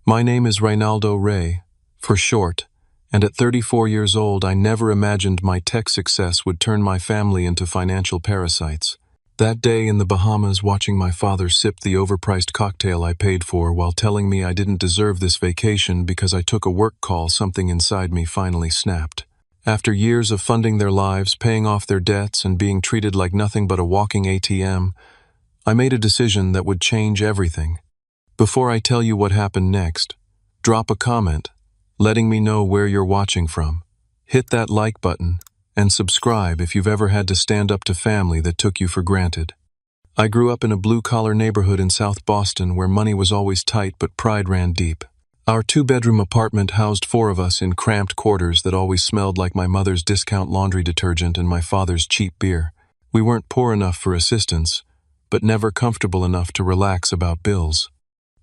My name is Reynaldo Rey, for short, and at 34 years old I never imagined my tech success would turn my family into financial parasites. That day in the Bahamas watching my father sip the overpriced cocktail I paid for while telling me I didn't deserve this vacation because I took a work call, something inside me finally snapped. After years of funding their lives, paying off their debts, and being treated like nothing but a walking ATM, I made a decision that would change everything. Before I tell you what happened next, drop a comment, letting me know where you're watching from. Hit that like button, and subscribe if you've ever had to stand up to family that took you for granted. I grew up in a blue-collar neighborhood in South Boston where money was always tight but pride ran deep. Our 2-bedroom apartment housed 4 of us in cramped quarters that always smelled like my mother's discount laundry detergent and my father's cheap beer. We weren't poor enough for assistance, but never comfortable enough to relax about bills.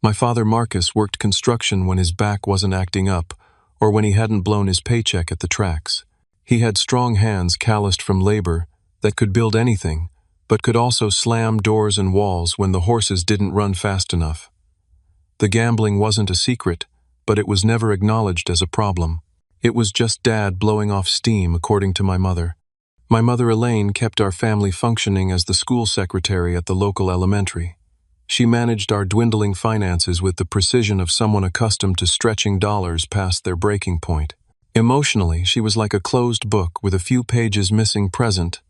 My father Marcus worked construction when his back wasn't acting up or when he hadn't blown his paycheck at the tracks. He had strong hands calloused from labor that could build anything, but could also slam doors and walls when the horses didn't run fast enough. The gambling wasn't a secret, but it was never acknowledged as a problem. It was just Dad blowing off steam, according to my mother. My mother Elaine kept our family functioning as the school secretary at the local elementary. She managed our dwindling finances with the precision of someone accustomed to stretching dollars past their breaking point. Emotionally, she was like a closed book with a few pages missing, present,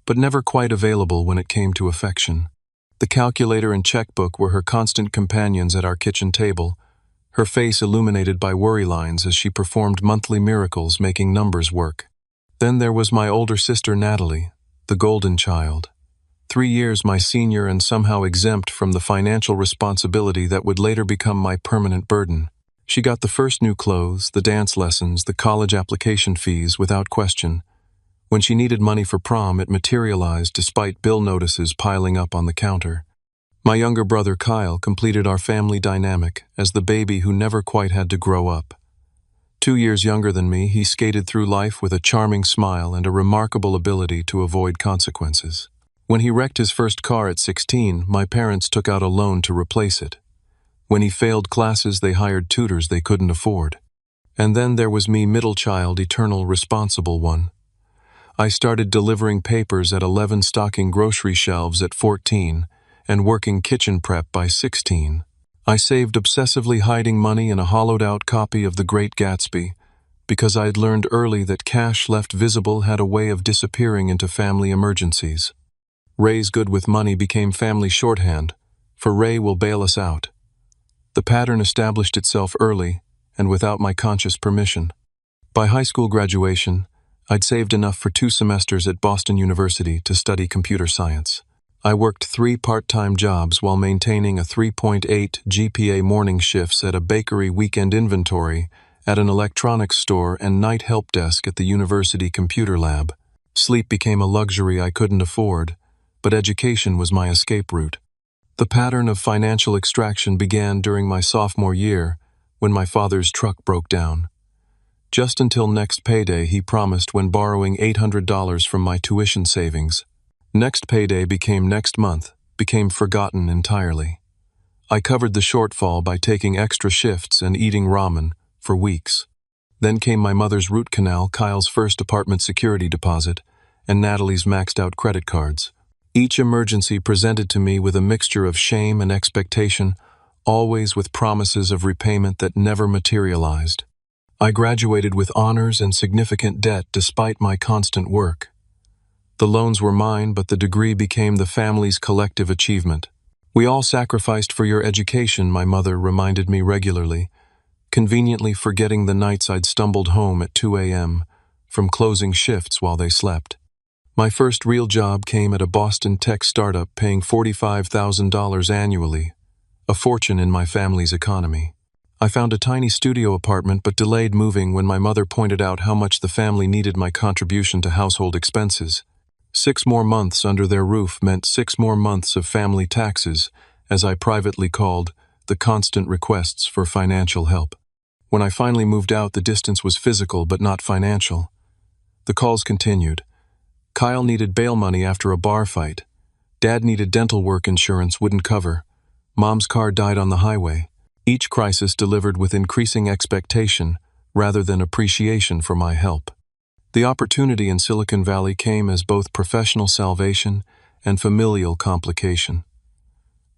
but never quite available when it came to affection. The calculator and checkbook were her constant companions at our kitchen table, her face illuminated by worry lines as she performed monthly miracles making numbers work. Then there was my older sister Natalie, the golden child. 3 years my senior and somehow exempt from the financial responsibility that would later become my permanent burden. She got the first new clothes, the dance lessons, the college application fees without question. When she needed money for prom, it materialized despite bill notices piling up on the counter. My younger brother Kyle completed our family dynamic as the baby who never quite had to grow up. 2 years younger than me, he skated through life with a charming smile and a remarkable ability to avoid consequences. When he wrecked his first car at 16, my parents took out a loan to replace it. When he failed classes, they hired tutors they couldn't afford. And then there was me, middle child, eternal responsible one. I started delivering papers at 11, stocking grocery shelves at 14, and working kitchen prep by 16. I saved obsessively, hiding money in a hollowed-out copy of The Great Gatsby, because I'd learned early that cash left visible had a way of disappearing into family emergencies. Ray's good with money became family shorthand, for Ray will bail us out. The pattern established itself early, and without my conscious permission. By high school graduation, I'd saved enough for 2 semesters at Boston University to study computer science. I worked 3 part-time jobs while maintaining a 3.8 GPA, morning shifts at a bakery, weekend inventory at an electronics store, and night help desk at the university computer lab. Sleep became a luxury I couldn't afford, but education was my escape route. The pattern of financial extraction began during my sophomore year when my father's truck broke down. Just until next payday, he promised, when borrowing $800 from my tuition savings. Next payday became next month, became forgotten entirely. I covered the shortfall by taking extra shifts and eating ramen for weeks. Then came my mother's root canal, Kyle's first apartment security deposit, and Natalie's maxed-out credit cards. Each emergency presented to me with a mixture of shame and expectation, always with promises of repayment that never materialized. I graduated with honors and significant debt despite my constant work. The loans were mine, but the degree became the family's collective achievement. "We all sacrificed for your education," my mother reminded me regularly, conveniently forgetting the nights I'd stumbled home at 2 a.m. from closing shifts while they slept. My first real job came at a Boston tech startup paying $45,000 annually, a fortune in my family's economy. I found a tiny studio apartment but delayed moving when my mother pointed out how much the family needed my contribution to household expenses. 6 more months under their roof meant 6 more months of family taxes, as I privately called the constant requests for financial help. When I finally moved out, the distance was physical but not financial. The calls continued. Kyle needed bail money after a bar fight. Dad needed dental work insurance wouldn't cover. Mom's car died on the highway. Each crisis delivered with increasing expectation rather than appreciation for my help. The opportunity in Silicon Valley came as both professional salvation and familial complication.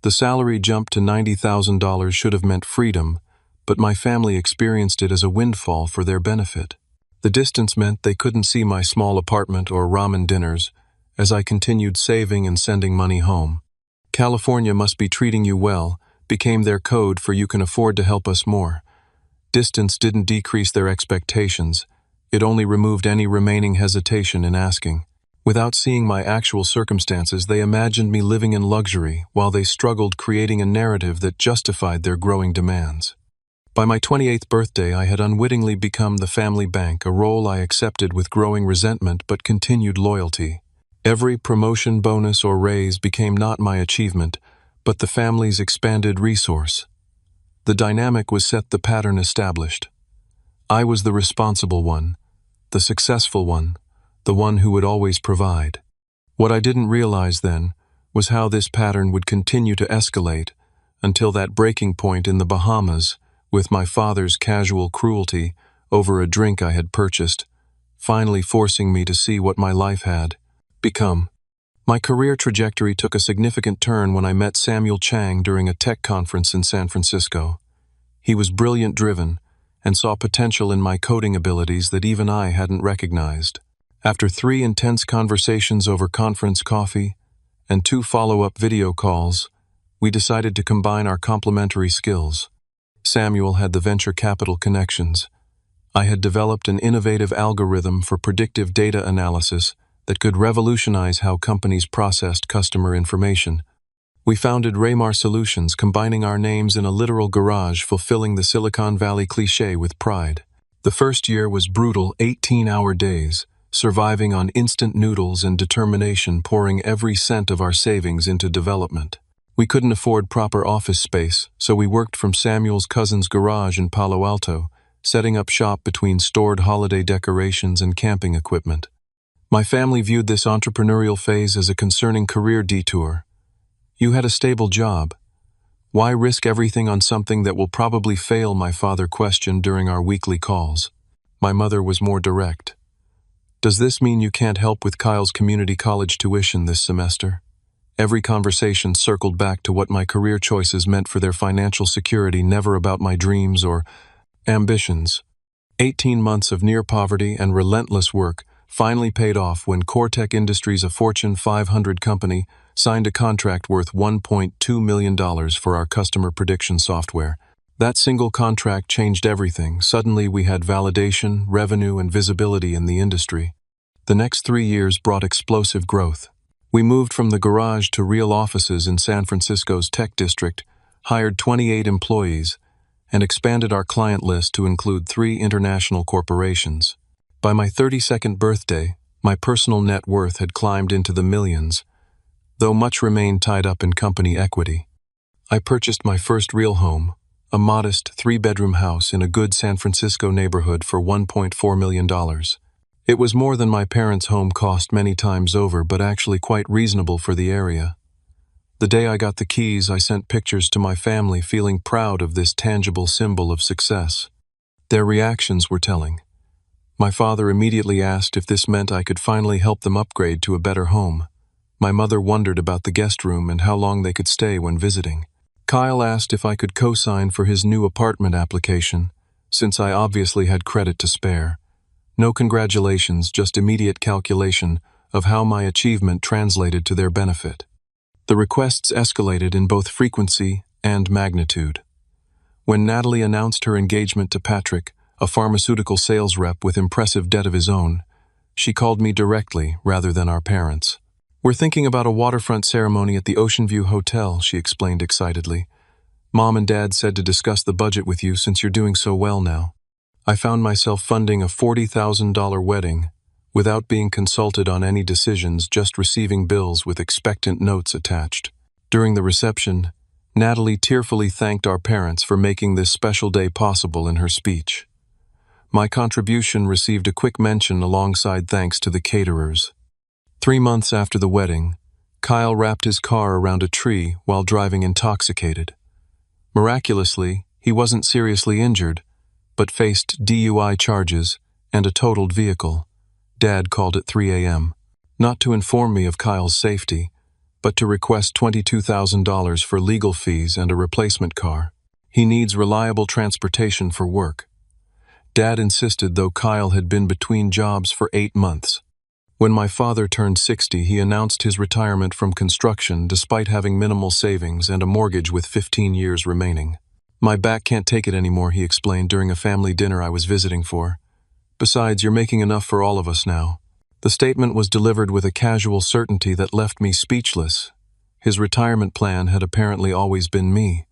The salary jump to $90,000 should have meant freedom, but my family experienced it as a windfall for their benefit. The distance meant they couldn't see my small apartment or ramen dinners as I continued saving and sending money home. California must be treating you well became their code for you can afford to help us more. Distance didn't decrease their expectations. It only removed any remaining hesitation in asking. Without seeing my actual circumstances, they imagined me living in luxury while they struggled creating a narrative that justified their growing demands. By my 28th birthday, I had unwittingly become the family bank, a role I accepted with growing resentment but continued loyalty. Every promotion, bonus, or raise became not my achievement, but the family's expanded resource. The dynamic was set, the pattern established. I was the responsible one, the successful one, the one who would always provide. What I didn't realize then was how this pattern would continue to escalate until that breaking point in the Bahamas with my father's casual cruelty over a drink I had purchased, finally forcing me to see what my life had become. My career trajectory took a significant turn when I met Samuel Chang during a tech conference in San Francisco. He was brilliant, driven, and saw potential in my coding abilities that even I hadn't recognized. After 3 intense conversations over conference coffee and 2 follow-up video calls, we decided to combine our complementary skills. Samuel had the venture capital connections. I had developed an innovative algorithm for predictive data analysis that could revolutionize how companies processed customer information. We founded Raymar Solutions, combining our names in a literal garage, fulfilling the Silicon Valley cliché with pride. The first year was brutal, 18-hour days, surviving on instant noodles and determination, pouring every cent of our savings into development. We couldn't afford proper office space, so we worked from Samuel's cousin's garage in Palo Alto, setting up shop between stored holiday decorations and camping equipment. My family viewed this entrepreneurial phase as a concerning career detour. You had a stable job. Why risk everything on something that will probably fail? My father questioned during our weekly calls. My mother was more direct. Does this mean you can't help with Kyle's community college tuition this semester? Every conversation circled back to what my career choices meant for their financial security, never about my dreams or ambitions. 18 months of near poverty and relentless work finally paid off when Cortec Industries, a Fortune 500 company, signed a contract worth $1.2 million for our customer prediction software. That single contract changed everything. Suddenly we had validation, revenue, and visibility in the industry. The next 3 years brought explosive growth. We moved from the garage to real offices in San Francisco's tech district, hired 28 employees, and expanded our client list to include 3 international corporations. By my 32nd birthday, my personal net worth had climbed into the millions, though much remained tied up in company equity. I purchased my first real home, a modest 3-bedroom house in a good San Francisco neighborhood, for $1.4 million. It was more than my parents' home cost many times over, but actually quite reasonable for the area. The day I got the keys, I sent pictures to my family, feeling proud of this tangible symbol of success. Their reactions were telling. My father immediately asked if this meant I could finally help them upgrade to a better home. My mother wondered about the guest room and how long they could stay when visiting. Kyle asked if I could co-sign for his new apartment application, since I obviously had credit to spare. No congratulations, just immediate calculation of how my achievement translated to their benefit. The requests escalated in both frequency and magnitude. When Natalie announced her engagement to Patrick, a pharmaceutical sales rep with impressive debt of his own, she called me directly rather than our parents. "We're thinking about a waterfront ceremony at the Ocean View Hotel," she explained excitedly. "Mom and Dad said to discuss the budget with you since you're doing so well now." I found myself funding a $40,000 wedding without being consulted on any decisions, just receiving bills with expectant notes attached. During the reception, Natalie tearfully thanked our parents for making this special day possible in her speech. My contribution received a quick mention alongside thanks to the caterers. 3 months after the wedding, Kyle wrapped his car around a tree while driving intoxicated. Miraculously, He wasn't seriously injured, but faced DUI charges and a totaled vehicle. Dad called at 3 a.m., not to inform me of Kyle's safety, but to request $22,000 for legal fees and a replacement car. He needs reliable transportation for work. Dad insisted, though Kyle had been between jobs for 8 months. When my father turned 60, he announced his retirement from construction despite having minimal savings and a mortgage with 15 years remaining. "My back can't take it anymore," he explained during a family dinner I was visiting for. "Besides, you're making enough for all of us now." The statement was delivered with a casual certainty that left me speechless. His retirement plan had apparently always been me.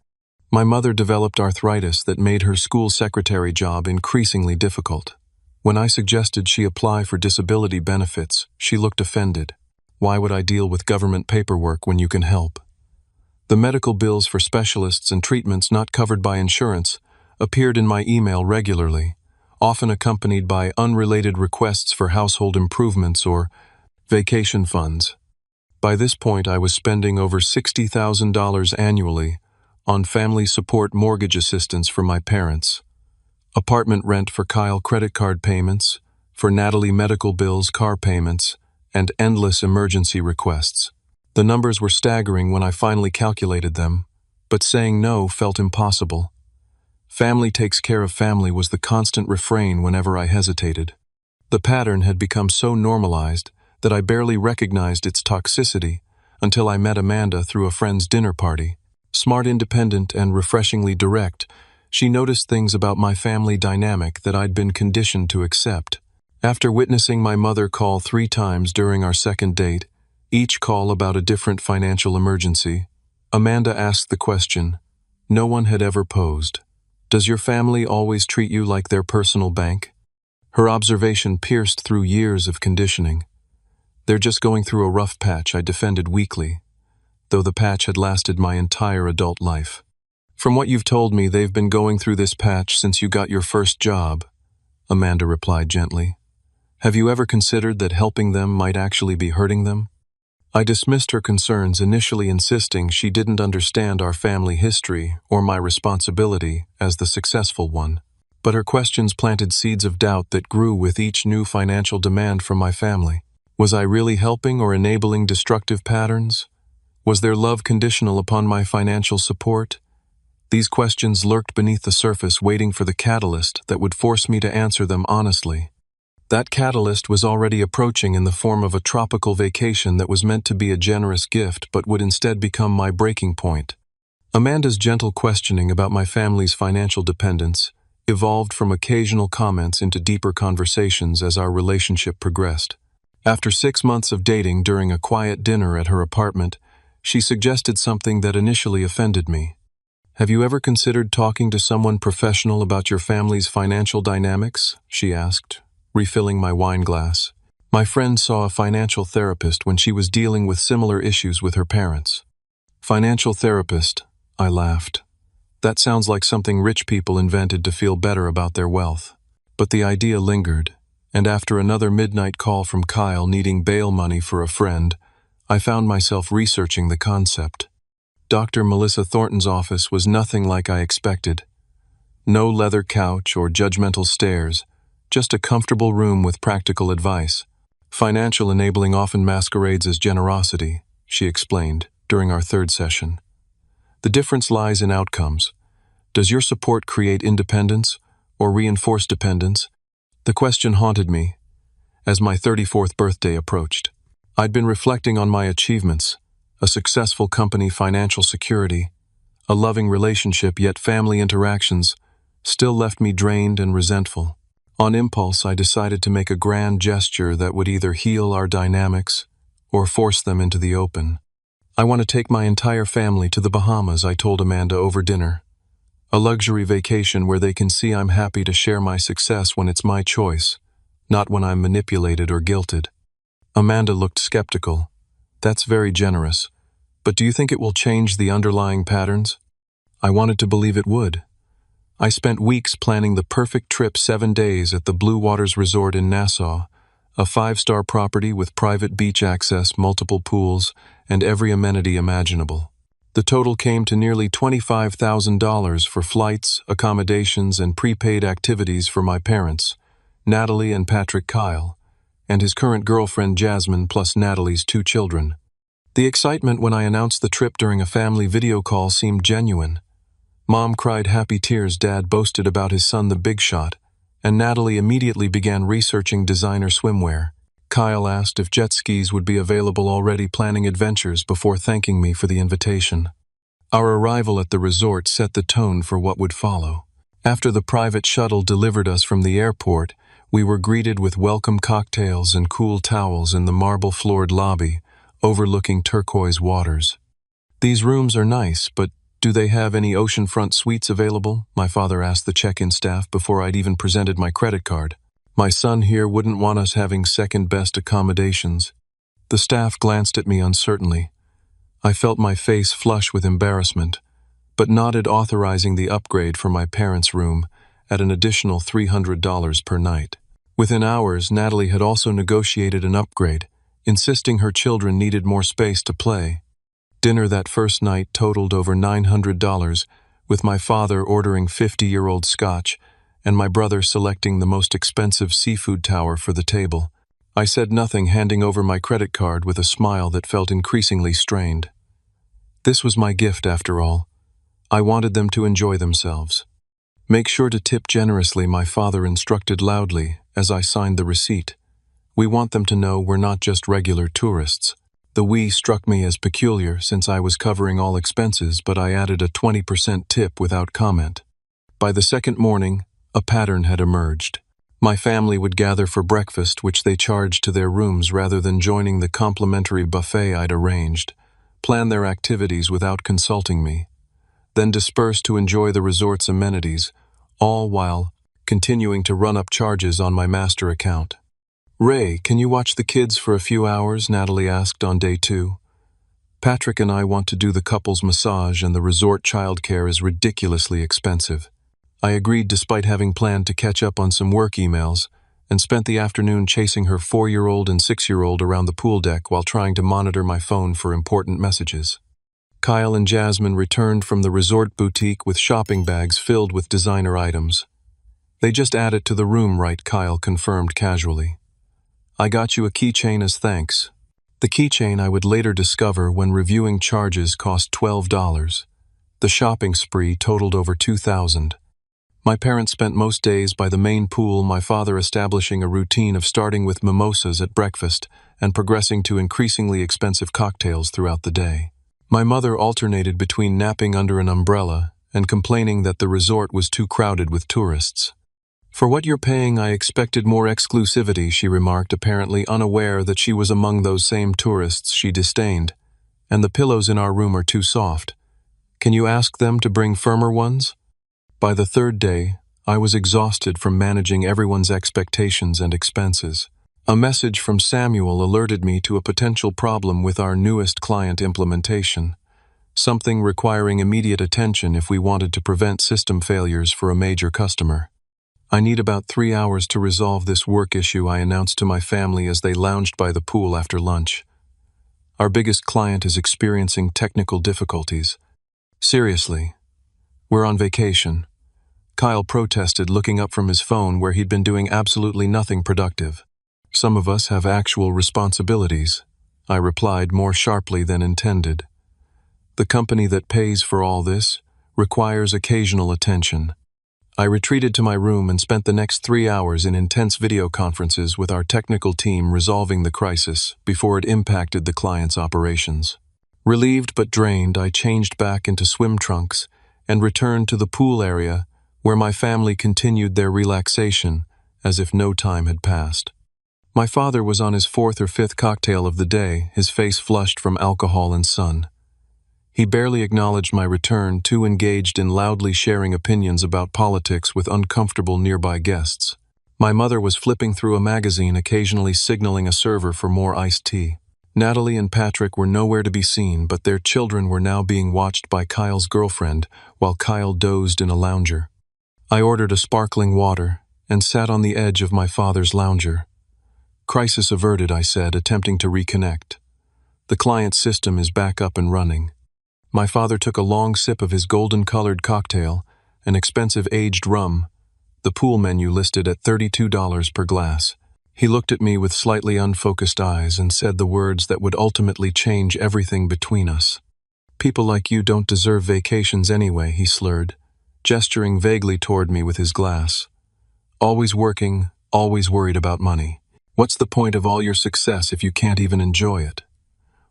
My mother developed arthritis that made her school secretary job increasingly difficult. When I suggested she apply for disability benefits, she looked offended. Why would I deal with government paperwork when you can help? The medical bills for specialists and treatments not covered by insurance appeared in my email regularly, often accompanied by unrelated requests for household improvements or vacation funds. By this point, I was spending over $60,000 annually on family support mortgage assistance for my parents, apartment rent for Kyle, credit card payments, for Natalie medical bills, car payments, and endless emergency requests. The numbers were staggering when I finally calculated them, but saying no felt impossible. Family takes care of family was the constant refrain whenever I hesitated. The pattern had become so normalized that I barely recognized its toxicity until I met Amanda through a friend's dinner party. Smart, independent, and refreshingly direct, she noticed things about my family dynamic that I'd been conditioned to accept. After witnessing my mother call 3 times during our second date, each call about a different financial emergency, Amanda asked the question no one had ever posed. "Does your family always treat you like their personal bank?" Her observation pierced through years of conditioning. "They're just going through a rough patch," I defended weakly, though the patch had lasted my entire adult life. "From what you've told me, they've been going through this patch since you got your first job," Amanda replied gently. "Have you ever considered that helping them might actually be hurting them?" I dismissed her concerns, initially insisting she didn't understand our family history or my responsibility as the successful one. But her questions planted seeds of doubt that grew with each new financial demand from my family. Was I really helping or enabling destructive patterns? Was their love conditional upon my financial support? These questions lurked beneath the surface, waiting for the catalyst that would force me to answer them honestly. That catalyst was already approaching in the form of a tropical vacation that was meant to be a generous gift but would instead become my breaking point. Amanda's gentle questioning about my family's financial dependence evolved from occasional comments into deeper conversations as our relationship progressed. After 6 months of dating, during a quiet dinner at her apartment, she suggested something that initially offended me. "Have you ever considered talking to someone professional about your family's financial dynamics?" she asked, refilling my wine glass. "My friend saw a financial therapist when she was dealing with similar issues with her parents." "Financial therapist," I laughed. "That sounds like something rich people invented to feel better about their wealth." But the idea lingered, and after another midnight call from Kyle needing bail money for a friend, I found myself researching the concept. Dr. Melissa Thornton's office was nothing like I expected. No leather couch or judgmental stares, just a comfortable room with practical advice. "Financial enabling often masquerades as generosity," she explained during our 3rd session. "The difference lies in outcomes. Does your support create independence or reinforce dependence?" The question haunted me as my 34th birthday approached. I'd been reflecting on my achievements: a successful company, financial security, a loving relationship, yet family interactions still left me drained and resentful. On impulse, I decided to make a grand gesture that would either heal our dynamics or force them into the open. "I want to take my entire family to the Bahamas," I told Amanda over dinner. "A luxury vacation where they can see I'm happy to share my success when it's my choice, not when I'm manipulated or guilted." Amanda looked skeptical. "That's very generous, but do you think it will change the underlying patterns?" I wanted to believe it would. I spent weeks planning the perfect trip, 7 days at the Blue Waters Resort in Nassau, a 5-star property with private beach access, multiple pools, and every amenity imaginable. The total came to nearly $25,000 for flights, accommodations, and prepaid activities for my parents, Natalie and Patrick Kyle, and his current girlfriend Jasmine plus Natalie's 2 children. The excitement when I announced the trip during a family video call seemed genuine. Mom cried happy tears, Dad boasted about his son the big shot, and Natalie immediately began researching designer swimwear. Kyle asked if jet skis would be available, already planning adventures before thanking me for the invitation. Our arrival at the resort set the tone for what would follow. After the private shuttle delivered us from the airport, we were greeted with welcome cocktails and cool towels in the marble-floored lobby, overlooking turquoise waters. "These rooms are nice, but do they have any oceanfront suites available?" my father asked the check-in staff before I'd even presented my credit card. "My son here wouldn't want us having second-best accommodations." The staff glanced at me uncertainly. I felt my face flush with embarrassment, but nodded, authorizing the upgrade for my parents' room at an additional $300 per night. Within hours, Natalie had also negotiated an upgrade, insisting her children needed more space to play. Dinner that first night totaled over $900, with my father ordering 50-year-old scotch and my brother selecting the most expensive seafood tower for the table. I said nothing, handing over my credit card with a smile that felt increasingly strained. This was my gift, after all. I wanted them to enjoy themselves. "Make sure to tip generously," my father instructed loudly as I signed the receipt. "We want them to know we're not just regular tourists." The "we" struck me as peculiar since I was covering all expenses, but I added a 20% tip without comment. By the second morning, a pattern had emerged. My family would gather for breakfast, which they charged to their rooms rather than joining the complimentary buffet I'd arranged, plan their activities without consulting me, then disperse to enjoy the resort's amenities, all while continuing to run up charges on my master account. "Ray, can you watch the kids for a few hours?" Natalie asked on day 2. "Patrick and I want to do the couple's massage, and the resort childcare is ridiculously expensive." I agreed despite having planned to catch up on some work emails, and spent the afternoon chasing her 4-year-old and 6-year-old around the pool deck while trying to monitor my phone for important messages. Kyle and Jasmine returned from the resort boutique with shopping bags filled with designer items. "They just added to the room, right?" Kyle confirmed casually. "I got you a keychain as thanks." The keychain, I would later discover when reviewing charges, cost $12. The shopping spree totaled over $2,000. My parents spent most days by the main pool, my father establishing a routine of starting with mimosas at breakfast and progressing to increasingly expensive cocktails throughout the day. My mother alternated between napping under an umbrella and complaining that the resort was too crowded with tourists. "For what you're paying, I expected more exclusivity," she remarked, apparently unaware that she was among those same tourists she disdained. "And the pillows in our room are too soft. Can you ask them to bring firmer ones?" By the third day, I was exhausted from managing everyone's expectations and expenses. A message from Samuel alerted me to a potential problem with our newest client implementation, something requiring immediate attention if we wanted to prevent system failures for a major customer. "I need about 3 hours to resolve this work issue," I announced to my family as they lounged by the pool after lunch. "Our biggest client is experiencing technical difficulties." "Seriously? We're on vacation." Kyle protested, looking up from his phone where he'd been doing absolutely nothing productive. "Some of us have actual responsibilities," I replied more sharply than intended. "The company that pays for all this requires occasional attention." I retreated to my room and spent the next 3 hours in intense video conferences with our technical team resolving the crisis before it impacted the client's operations. Relieved but drained, I changed back into swim trunks and returned to the pool area where my family continued their relaxation as if no time had passed. My father was on his 4th or 5th cocktail of the day, his face flushed from alcohol and sun. He barely acknowledged my return, too engaged in loudly sharing opinions about politics with uncomfortable nearby guests. My mother was flipping through a magazine, occasionally signaling a server for more iced tea. Natalie and Patrick were nowhere to be seen, but their children were now being watched by Kyle's girlfriend while Kyle dozed in a lounger. I ordered a sparkling water and sat on the edge of my father's lounger. "Crisis averted," I said, attempting to reconnect. "The client system is back up and running." My father took a long sip of his golden-colored cocktail, an expensive aged rum, the pool menu listed at $32 per glass. He looked at me with slightly unfocused eyes and said the words that would ultimately change everything between us. "People like you don't deserve vacations anyway," he slurred, gesturing vaguely toward me with his glass. "Always working, always worried about money. What's the point of all your success if you can't even enjoy it?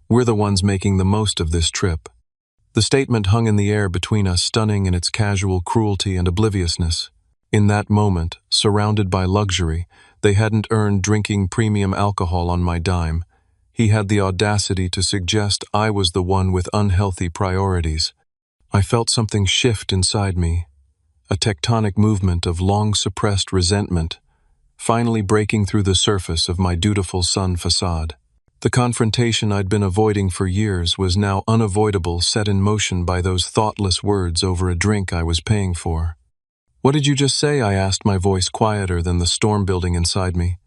We're the ones making the most of this trip." The statement hung in the air between us, stunning in its casual cruelty and obliviousness. In that moment, surrounded by luxury, they hadn't earned drinking premium alcohol on my dime. He had the audacity to suggest I was the one with unhealthy priorities. I felt something shift inside me, a tectonic movement of long-suppressed resentment, finally breaking through the surface of my dutiful son facade. The confrontation I'd been avoiding for years was now unavoidable, set in motion by those thoughtless words over a drink I was paying for. "What did you just say?" I asked, my voice quieter than the storm building inside me.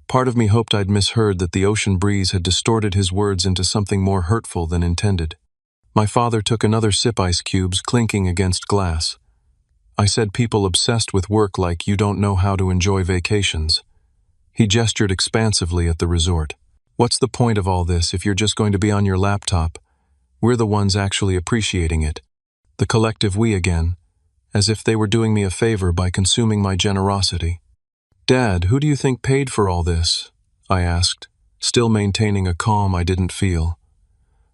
Part of me hoped I'd misheard, that the ocean breeze had distorted his words into something more hurtful than intended. My father took another sip, ice cubes clinking against glass. "I said people obsessed with work like you don't know how to enjoy vacations." He gestured expansively at the resort. "What's the point of all this if you're just going to be on your laptop? We're the ones actually appreciating it." The collective we again, as if they were doing me a favor by consuming my generosity. "Dad, who do you think paid for all this?" I asked, still maintaining a calm I didn't feel.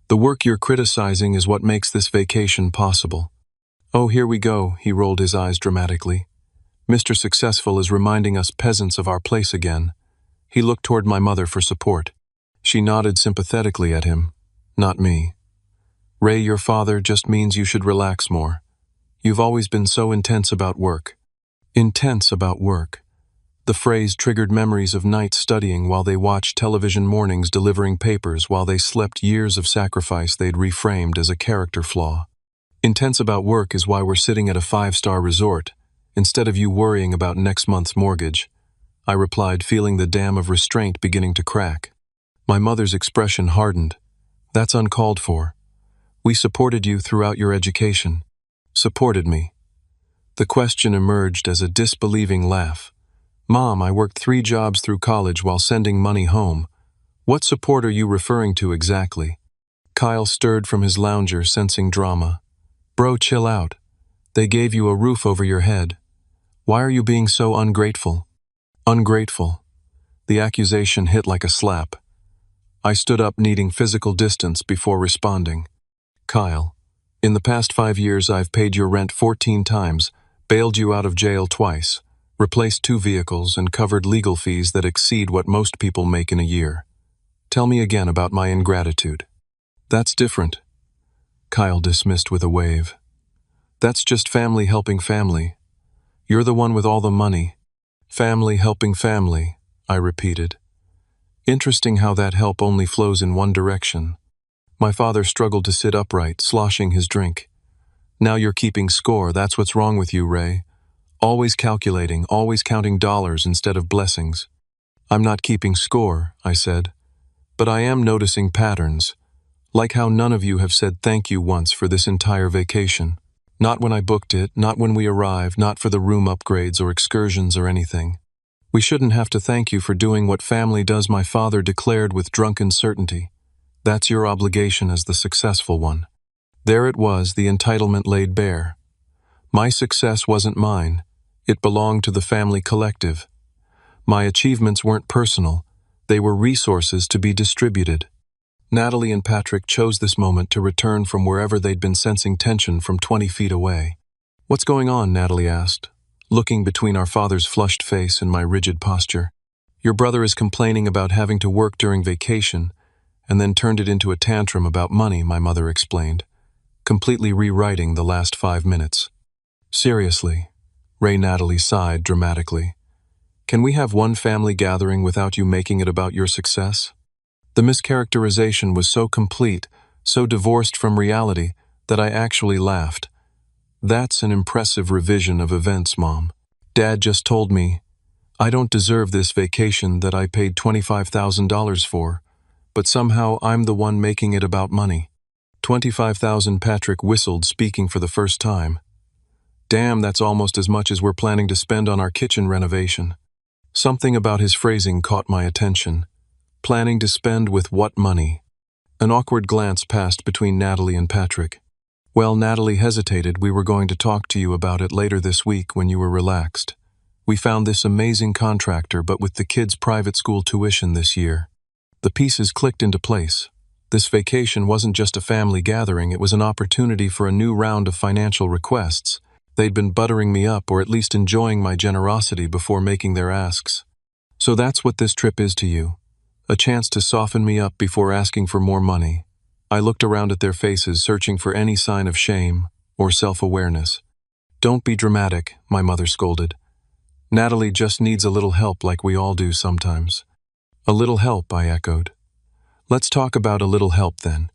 "The work you're criticizing is what makes this vacation possible." "Oh, here we go," he rolled his eyes dramatically. "Mr. Successful is reminding us peasants of our place again." He looked toward my mother for support. She nodded sympathetically at him, not me. "Ray, your father just means you should relax more. You've always been so intense about work." Intense about work. The phrase triggered memories of nights studying while they watched television, mornings delivering papers while they slept, years of sacrifice they'd reframed as a character flaw. "Intense about work is why we're sitting at a 5-star resort, instead of you worrying about next month's mortgage," I replied, feeling the dam of restraint beginning to crack. My mother's expression hardened. "That's uncalled for. We supported you throughout your education." Supported me. The question emerged as a disbelieving laugh. "Mom, I worked 3 jobs through college while sending money home. What support are you referring to exactly?" Kyle stirred from his lounger, sensing drama. "Bro, chill out. They gave you a roof over your head. Why are you being so ungrateful?" Ungrateful. The accusation hit like a slap. I stood up, needing physical distance before responding. "Kyle, in the past 5 years I've paid your rent 14 times, bailed you out of jail twice, replaced 2 vehicles, and covered legal fees that exceed what most people make in a year. Tell me again about my ingratitude." "That's different," Kyle dismissed with a wave. "That's just family helping family. You're the one with all the money." "Family helping family," I repeated. Interesting how that help only flows in one direction. My father struggled to sit upright, sloshing his drink. "Now you're keeping score. That's what's wrong with you, Ray. Always calculating, always counting dollars instead of blessings." "I'm not keeping score," I said. "But I am noticing patterns. Like how none of you have said thank you once for this entire vacation. Not when I booked it, not when we arrived, not for the room upgrades or excursions or anything. We shouldn't have to thank you for doing what family does," my father declared with drunken certainty. "That's your obligation as the successful one." There it was, the entitlement laid bare. My success wasn't mine. It belonged to the family collective. My achievements weren't personal. They were resources to be distributed. Natalie and Patrick chose this moment to return from wherever they'd been sensing tension from 20 feet away. "What's going on?" Natalie asked, looking between our father's flushed face and my rigid posture. "Your brother is complaining about having to work during vacation, and then turned it into a tantrum about money," my mother explained, completely rewriting the last 5 minutes. "Seriously," Natalie sighed dramatically. "Can we have one family gathering without you making it about your success?" The mischaracterization was so complete, so divorced from reality, that I actually laughed. "That's an impressive revision of events, Mom. Dad just told me I don't deserve this vacation that I paid $25,000 for, but somehow I'm the one making it about money." $25,000, Patrick whistled, speaking for the first time. Damn, that's almost as much as we're planning to spend on our kitchen renovation. Something about his phrasing caught my attention. Planning to spend with what money? An awkward glance passed between Natalie and Patrick. Well, Natalie hesitated. We were going to talk to you about it later this week when you were relaxed. We found this amazing contractor, but with the kids' private school tuition this year. The pieces clicked into place. This vacation wasn't just a family gathering, it was an opportunity for a new round of financial requests. They'd been buttering me up, or at least enjoying my generosity before making their asks. So that's what this trip is to you. A chance to soften me up before asking for more money. I looked around at their faces, searching for any sign of shame or self-awareness. Don't be dramatic, my mother scolded. Natalie just needs a little help, like we all do sometimes. A little help, I echoed. Let's talk about a little help then.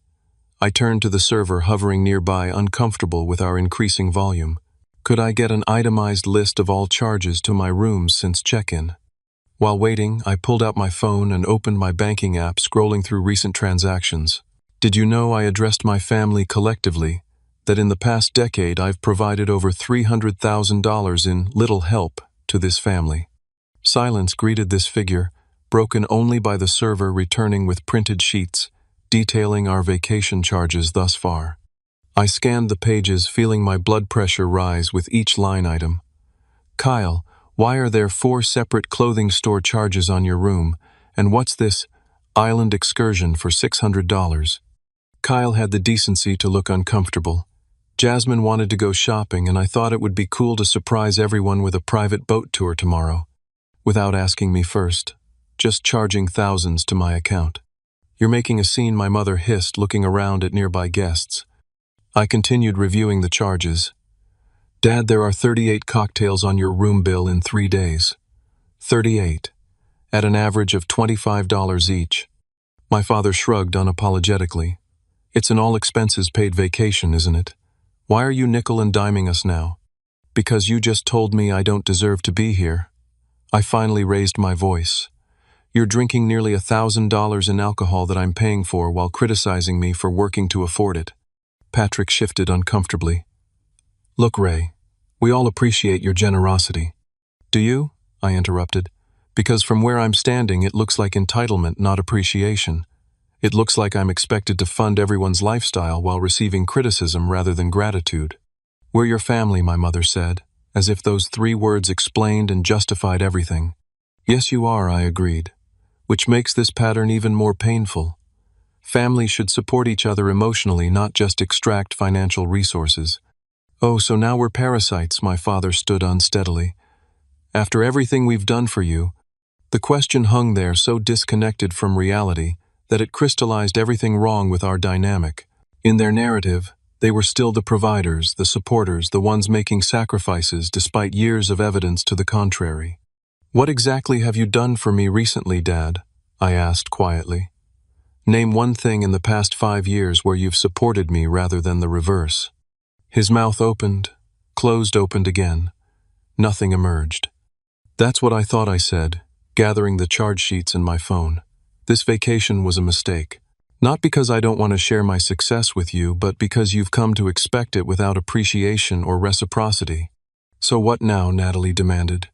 I turned to the server hovering nearby, uncomfortable with our increasing volume. Could I get an itemized list of all charges to my rooms since check-in? While waiting, I pulled out my phone and opened my banking app, scrolling through recent transactions. Did you know I addressed my family collectively, that in the past decade I've provided over $300,000 in little help to this family? Silence greeted this figure, broken only by the server returning with printed sheets, detailing our vacation charges thus far. I scanned the pages, feeling my blood pressure rise with each line item. Kyle, why are there 4 separate clothing store charges on your room, and what's this island excursion for $600? Kyle had the decency to look uncomfortable. Jasmine wanted to go shopping, and I thought it would be cool to surprise everyone with a private boat tour tomorrow. Without asking me first, just charging thousands to my account. You're making a scene, my mother hissed, looking around at nearby guests. I continued reviewing the charges. Dad, there are 38 cocktails on your room bill in 3 days. 38. At an average of $25 each. My father shrugged unapologetically. It's an all-expenses-paid vacation, isn't it? Why are you nickel and diming us now? Because you just told me I don't deserve to be here. I finally raised my voice. You're drinking nearly $1,000 in alcohol that I'm paying for while criticizing me for working to afford it. Patrick shifted uncomfortably. Look, Ray, we all appreciate your generosity. Do you? I interrupted. Because from where I'm standing, it looks like entitlement, not appreciation. It looks like I'm expected to fund everyone's lifestyle while receiving criticism rather than gratitude. We're your family, my mother said, as if those 3 words explained and justified everything. Yes, you are, I agreed. Which makes this pattern even more painful. Families should support each other emotionally, not just extract financial resources. Oh, so now we're parasites, my father stood unsteadily. After everything we've done for you, the question hung there, so disconnected from reality that it crystallized everything wrong with our dynamic. In their narrative, they were still the providers, the supporters, the ones making sacrifices despite years of evidence to the contrary. What exactly have you done for me recently, Dad? I asked quietly. Name one thing in the past 5 years where you've supported me rather than the reverse. His mouth opened, closed, opened again. Nothing emerged. That's what I thought, I said, gathering the charge sheets in my phone. This vacation was a mistake. Not because I don't want to share my success with you, but because you've come to expect it without appreciation or reciprocity. So what now? Natalie demanded.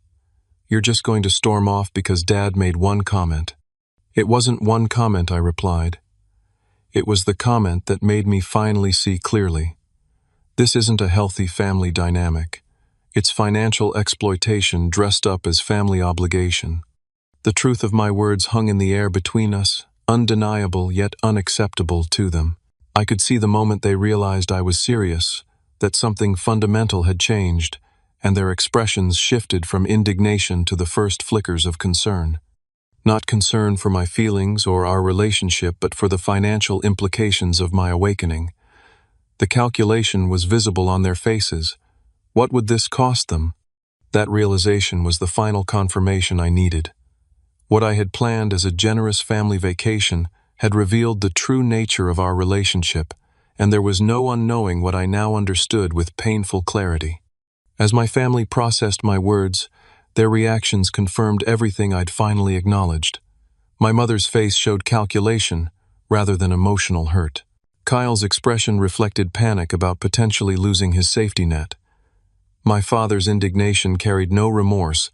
You're just going to storm off because Dad made one comment. It wasn't one comment, I replied. It was the comment that made me finally see clearly. This isn't a healthy family dynamic. It's financial exploitation dressed up as family obligation. The truth of my words hung in the air between us, undeniable yet unacceptable to them. I could see the moment they realized I was serious, that something fundamental had changed, and their expressions shifted from indignation to the first flickers of concern. Not concern for my feelings or our relationship, but for the financial implications of my awakening. The calculation was visible on their faces. What would this cost them? That realization was the final confirmation I needed. What I had planned as a generous family vacation had revealed the true nature of our relationship, and there was no unknowing what I now understood with painful clarity. As my family processed my words, their reactions confirmed everything I'd finally acknowledged. My mother's face showed calculation rather than emotional hurt. Kyle's expression reflected panic about potentially losing his safety net. My father's indignation carried no remorse,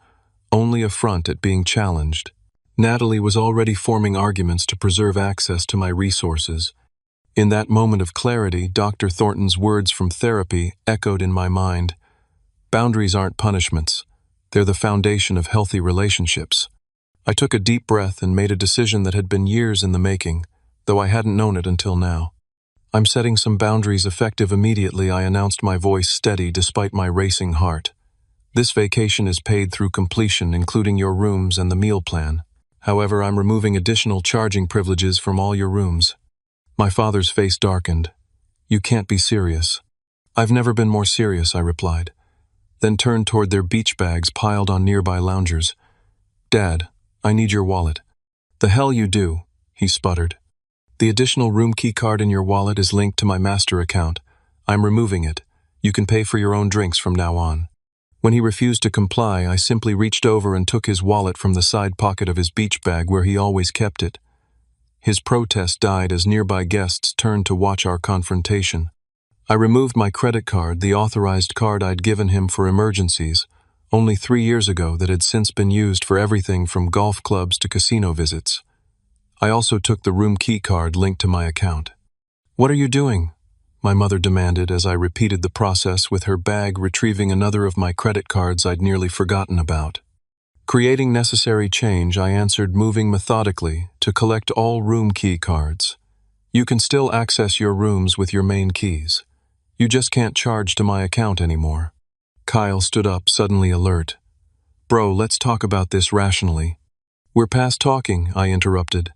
only affront at being challenged. Natalie was already forming arguments to preserve access to my resources. In that moment of clarity, Dr. Thornton's words from therapy echoed in my mind. Boundaries aren't punishments. They're the foundation of healthy relationships. I took a deep breath and made a decision that had been years in the making, though I hadn't known it until now. I'm setting some boundaries effective immediately, I announced, my voice steady despite my racing heart. This vacation is paid through completion, including your rooms and the meal plan. However, I'm removing additional charging privileges from all your rooms. My father's face darkened. You can't be serious. I've never been more serious, I replied, then turned toward their beach bags piled on nearby loungers. Dad, I need your wallet. The hell you do, he sputtered. The additional room key card in your wallet is linked to my master account. I'm removing it. You can pay for your own drinks from now on. When he refused to comply, I simply reached over and took his wallet from the side pocket of his beach bag where he always kept it. His protest died as nearby guests turned to watch our confrontation. I removed my credit card, the authorized card I'd given him for emergencies, only 3 years ago, that had since been used for everything from golf clubs to casino visits. I also took the room key card linked to my account. What are you doing? My mother demanded as I repeated the process with her bag, retrieving another of my credit cards I'd nearly forgotten about. Creating necessary change, I answered, moving methodically to collect all room key cards. You can still access your rooms with your main keys. You just can't charge to my account anymore. Kyle stood up, suddenly alert. Bro, let's talk about this rationally. We're past talking, I interrupted.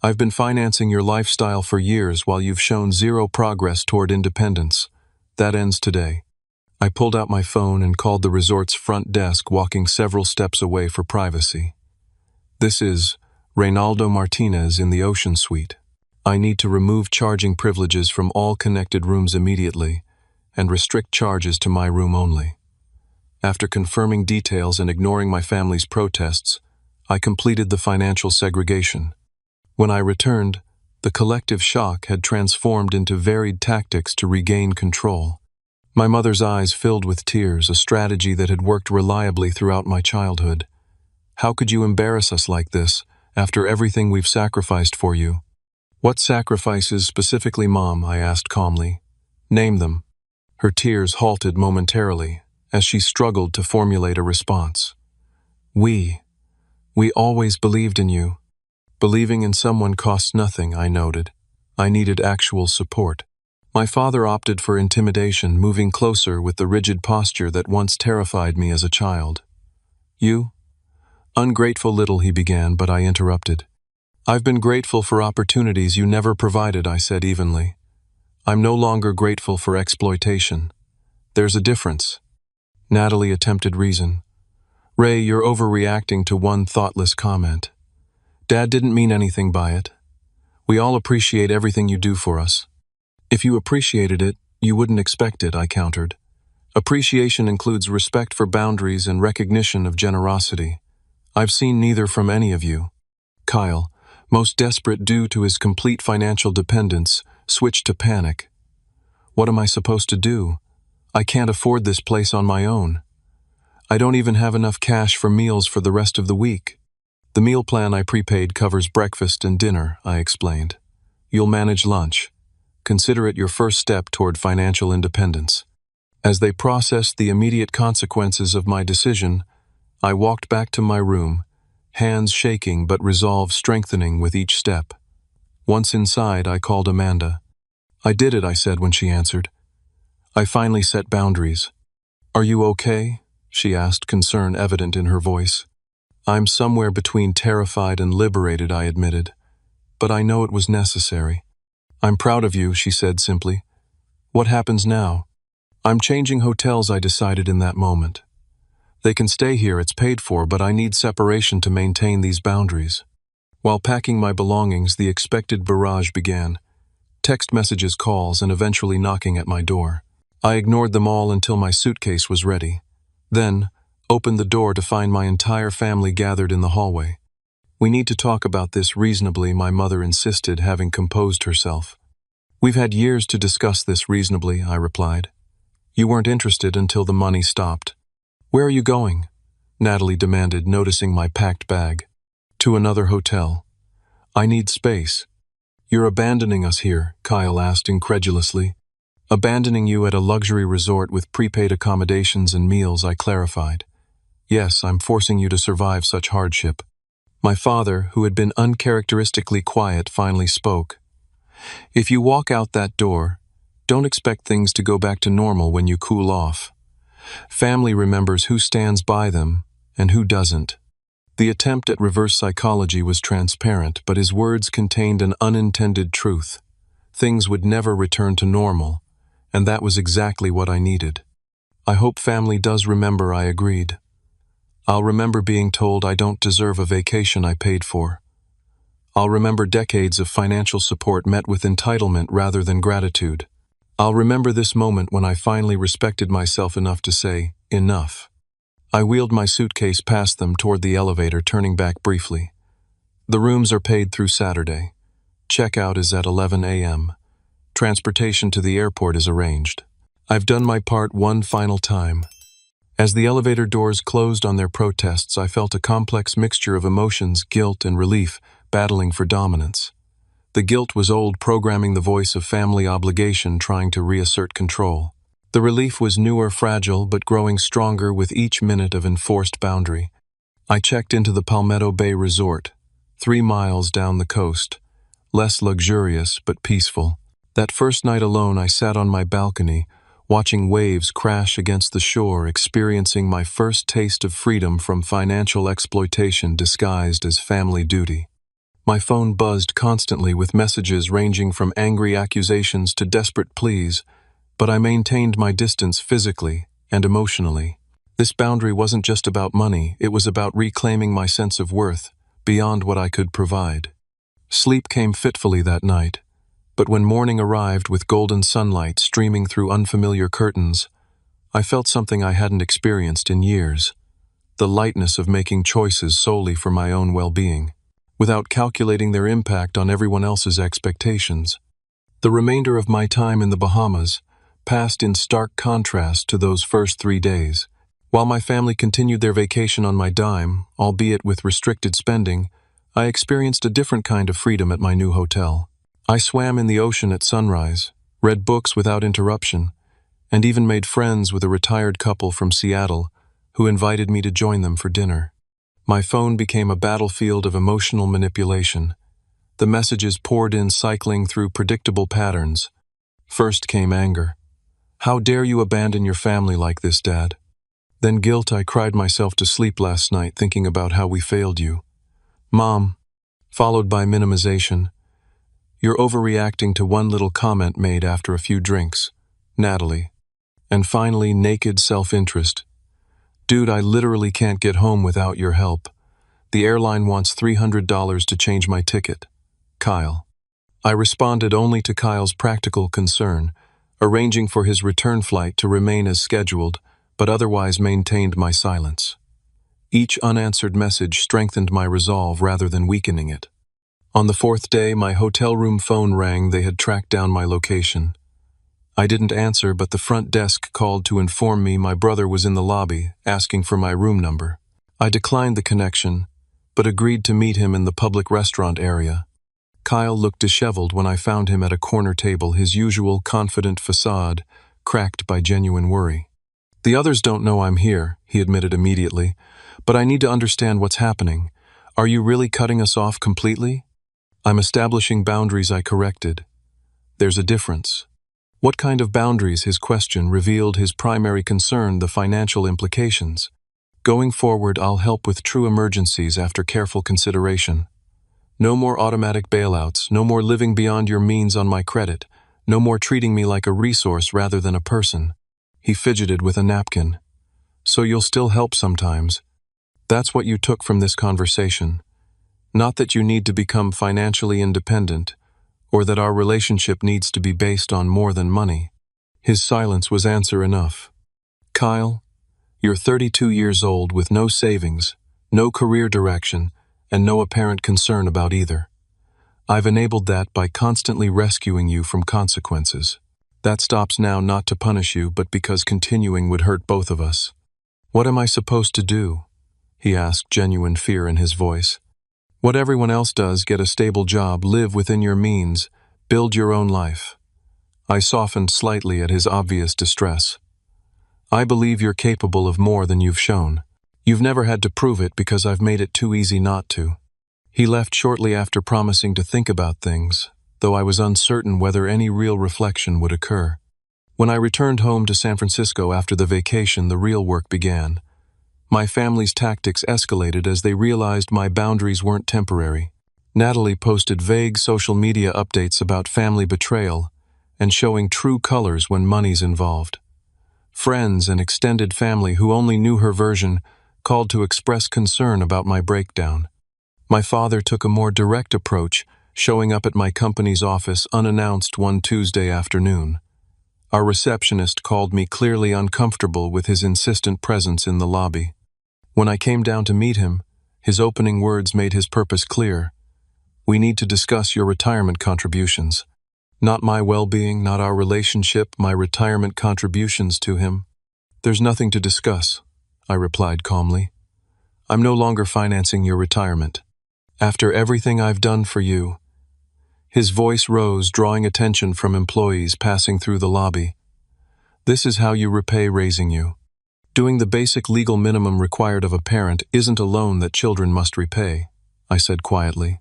I've been financing your lifestyle for years while you've shown zero progress toward independence. That ends today. I pulled out my phone and called the resort's front desk, walking several steps away for privacy. This is Reynaldo Martinez in the Ocean Suite. I need to remove charging privileges from all connected rooms immediately and restrict charges to my room only. After confirming details and ignoring my family's protests, I completed the financial segregation. When I returned, the collective shock had transformed into varied tactics to regain control. My mother's eyes filled with tears, a strategy that had worked reliably throughout my childhood. How could you embarrass us like this, after everything we've sacrificed for you? What sacrifices specifically, Mom? I asked calmly. Name them. Her tears halted momentarily as she struggled to formulate a response. We always believed in you. Believing in someone costs nothing, I noted. I needed actual support. My father opted for intimidation, moving closer with the rigid posture that once terrified me as a child. You? Ungrateful little, he began, but I interrupted. I've been grateful for opportunities you never provided, I said evenly. I'm no longer grateful for exploitation. There's a difference. Natalie attempted reason. Ray, you're overreacting to one thoughtless comment. Dad didn't mean anything by it. We all appreciate everything you do for us. If you appreciated it, you wouldn't expect it, I countered. Appreciation includes respect for boundaries and recognition of generosity. I've seen neither from any of you. Kyle, most desperate due to his complete financial dependence, switched to panic. What am I supposed to do? I can't afford this place on my own. I don't even have enough cash for meals for the rest of the week. The meal plan I prepaid covers breakfast and dinner, I explained. You'll manage lunch. Consider it your first step toward financial independence. As they processed the immediate consequences of my decision, I walked back to my room, hands shaking but resolve strengthening with each step. Once inside, I called Amanda. I did it, I said when she answered. I finally set boundaries. Are you okay? She asked, concern evident in her voice. I'm somewhere between terrified and liberated, I admitted. But I know it was necessary. I'm proud of you, she said simply. What happens now? I'm changing hotels, I decided in that moment. They can stay here, it's paid for, but I need separation to maintain these boundaries. While packing my belongings, the expected barrage began. Text messages, calls, and eventually knocking at my door. I ignored them all until my suitcase was ready. Then, opened the door to find my entire family gathered in the hallway. We need to talk about this reasonably, my mother insisted, having composed herself. We've had years to discuss this reasonably, I replied. You weren't interested until the money stopped. Where are you going? Natalie demanded, noticing my packed bag. To another hotel. I need space. You're abandoning us here, Kyle asked incredulously. Abandoning you at a luxury resort with prepaid accommodations and meals, I clarified. Yes, I'm forcing you to survive such hardship. My father, who had been uncharacteristically quiet, finally spoke. If you walk out that door, don't expect things to go back to normal when you cool off. Family remembers who stands by them and who doesn't. The attempt at reverse psychology was transparent, but his words contained an unintended truth. Things would never return to normal, and that was exactly what I needed. I hope family does remember, I agreed. I'll remember being told I don't deserve a vacation I paid for. I'll remember decades of financial support met with entitlement rather than gratitude. I'll remember this moment when I finally respected myself enough to say, enough. I wheeled my suitcase past them toward the elevator, turning back briefly. The rooms are paid through Saturday. Checkout is at 11 a.m. Transportation to the airport is arranged. I've done my part one final time. As the elevator doors closed on their protests, I felt a complex mixture of emotions, guilt and relief, battling for dominance. The guilt was old programming, the voice of family obligation trying to reassert control. The relief was newer, fragile, but growing stronger with each minute of enforced boundary. I checked into the Palmetto Bay Resort, 3 miles down the coast. Less luxurious, but peaceful. That first night alone, I sat on my balcony, watching waves crash against the shore, experiencing my first taste of freedom from financial exploitation disguised as family duty. My phone buzzed constantly with messages ranging from angry accusations to desperate pleas, but I maintained my distance physically and emotionally. This boundary wasn't just about money, it was about reclaiming my sense of worth beyond what I could provide. Sleep came fitfully that night, but when morning arrived with golden sunlight streaming through unfamiliar curtains, I felt something I hadn't experienced in years: the lightness of making choices solely for my own well-being, without calculating their impact on everyone else's expectations. The remainder of my time in the Bahamas passed in stark contrast to those first 3 days. While my family continued their vacation on my dime, albeit with restricted spending, I experienced a different kind of freedom at my new hotel. I swam in the ocean at sunrise, read books without interruption, and even made friends with a retired couple from Seattle who invited me to join them for dinner. My phone became a battlefield of emotional manipulation. The messages poured in, cycling through predictable patterns. First came anger. How dare you abandon your family like this, Dad? Then guilt. I cried myself to sleep last night thinking about how we failed you. Mom, followed by minimization. You're overreacting to one little comment made after a few drinks. Natalie. And finally, naked self-interest. Dude, I literally can't get home without your help. The airline wants $300 to change my ticket. Kyle. I responded only to Kyle's practical concern, arranging for his return flight to remain as scheduled, but otherwise maintained my silence. Each unanswered message strengthened my resolve rather than weakening it. On the 4th day, my hotel room phone rang. They had tracked down my location. I didn't answer, but the front desk called to inform me my brother was in the lobby, asking for my room number. I declined the connection, but agreed to meet him in the public restaurant area. Kyle looked disheveled when I found him at a corner table, his usual confident facade cracked by genuine worry. The others don't know I'm here, he admitted immediately, but I need to understand what's happening. Are you really cutting us off completely? I'm establishing boundaries, I corrected. There's a difference. What kind of boundaries? His question revealed his primary concern, the financial implications. Going forward, I'll help with true emergencies after careful consideration. No more automatic bailouts, no more living beyond your means on my credit, no more treating me like a resource rather than a person. He fidgeted with a napkin. So you'll still help sometimes. That's what you took from this conversation. Not that you need to become financially independent, or that our relationship needs to be based on more than money. His silence was answer enough. Kyle, you're 32 years old with no savings, no career direction, and no apparent concern about either. I've enabled that by constantly rescuing you from consequences. That stops now not to punish you, but because continuing would hurt both of us. What am I supposed to do? He asked, genuine fear in his voice. What everyone else does, get a stable job, live within your means, build your own life. I softened slightly at his obvious distress. I believe you're capable of more than you've shown. You've never had to prove it because I've made it too easy not to. He left shortly after, promising to think about things, though I was uncertain whether any real reflection would occur. When I returned home to San Francisco after the vacation, the real work began. My family's tactics escalated as they realized my boundaries weren't temporary. Natalie posted vague social media updates about family betrayal and showing true colors when money's involved. Friends and extended family who only knew her version called to express concern about my breakdown. My father took a more direct approach, showing up at my company's office unannounced one Tuesday afternoon. Our receptionist called me clearly uncomfortable with his insistent presence in the lobby. When I came down to meet him, his opening words made his purpose clear. We need to discuss your retirement contributions. Not my well-being, not our relationship, my retirement contributions to him. There's nothing to discuss, I replied calmly. I'm no longer financing your retirement. After everything I've done for you. His voice rose, drawing attention from employees passing through the lobby. This is how you repay raising you. Doing the basic legal minimum required of a parent isn't a loan that children must repay, I said quietly.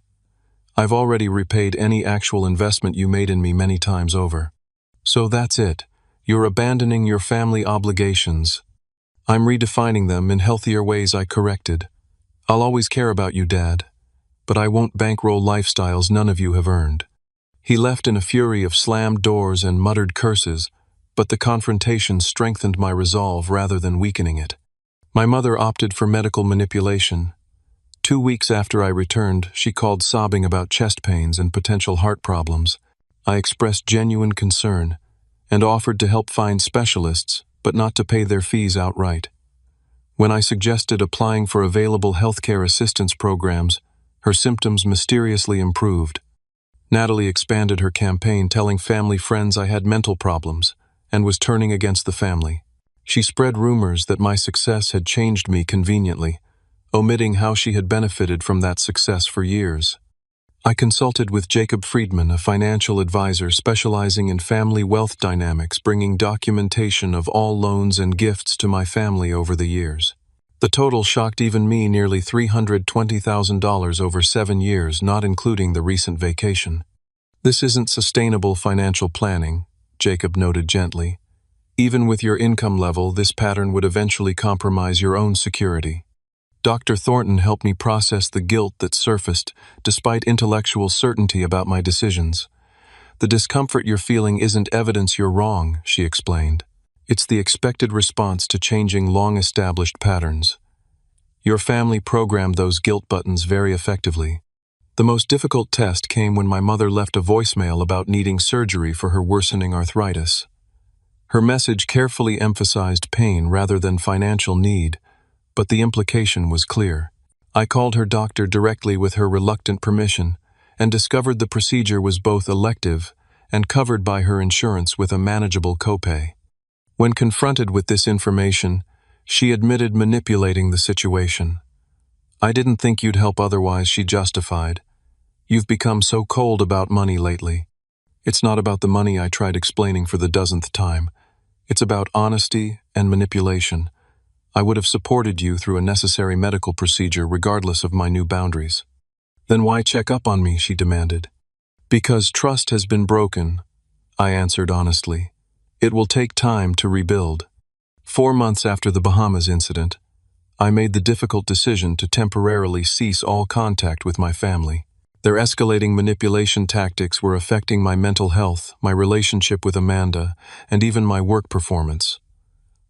I've already repaid any actual investment you made in me many times over. So that's it. You're abandoning your family obligations. I'm redefining them in healthier ways I corrected. I'll always care about you, Dad, but I won't bankroll lifestyles none of you have earned. He left in a fury of slammed doors and muttered curses, but the confrontation strengthened my resolve rather than weakening it. My mother opted for medical manipulation. 2 weeks after I returned, she called sobbing about chest pains and potential heart problems. I expressed genuine concern and offered to help find specialists, but not to pay their fees outright. When I suggested applying for available healthcare assistance programs, her symptoms mysteriously improved. Natalie expanded her campaign, telling family friends I had mental problems and was turning against the family. She spread rumors that my success had changed me conveniently, omitting how she had benefited from that success for years. I consulted with Jacob Friedman, a financial advisor specializing in family wealth dynamics, bringing documentation of all loans and gifts to my family over the years. The total shocked even me, nearly $320,000 over 7 years, not including the recent vacation. This isn't sustainable financial planning, Jacob noted gently. Even with your income level, this pattern would eventually compromise your own security. Dr. Thornton helped me process the guilt that surfaced, despite intellectual certainty about my decisions. The discomfort you're feeling isn't evidence you're wrong, she explained. It's the expected response to changing long-established patterns. Your family programmed those guilt buttons very effectively. The most difficult test came when my mother left a voicemail about needing surgery for her worsening arthritis. Her message carefully emphasized pain rather than financial need, but the implication was clear. I called her doctor directly with her reluctant permission and discovered the procedure was both elective and covered by her insurance with a manageable copay. When confronted with this information, she admitted manipulating the situation. I didn't think you'd help otherwise, she justified. You've become so cold about money lately. It's not about the money, I tried explaining for the dozenth time. It's about honesty and manipulation. I would have supported you through a necessary medical procedure regardless of my new boundaries. Then why check up on me, she demanded. Because trust has been broken, I answered honestly. It will take time to rebuild. 4 months after the Bahamas incident, I made the difficult decision to temporarily cease all contact with my family. Their escalating manipulation tactics were affecting my mental health, my relationship with Amanda, and even my work performance.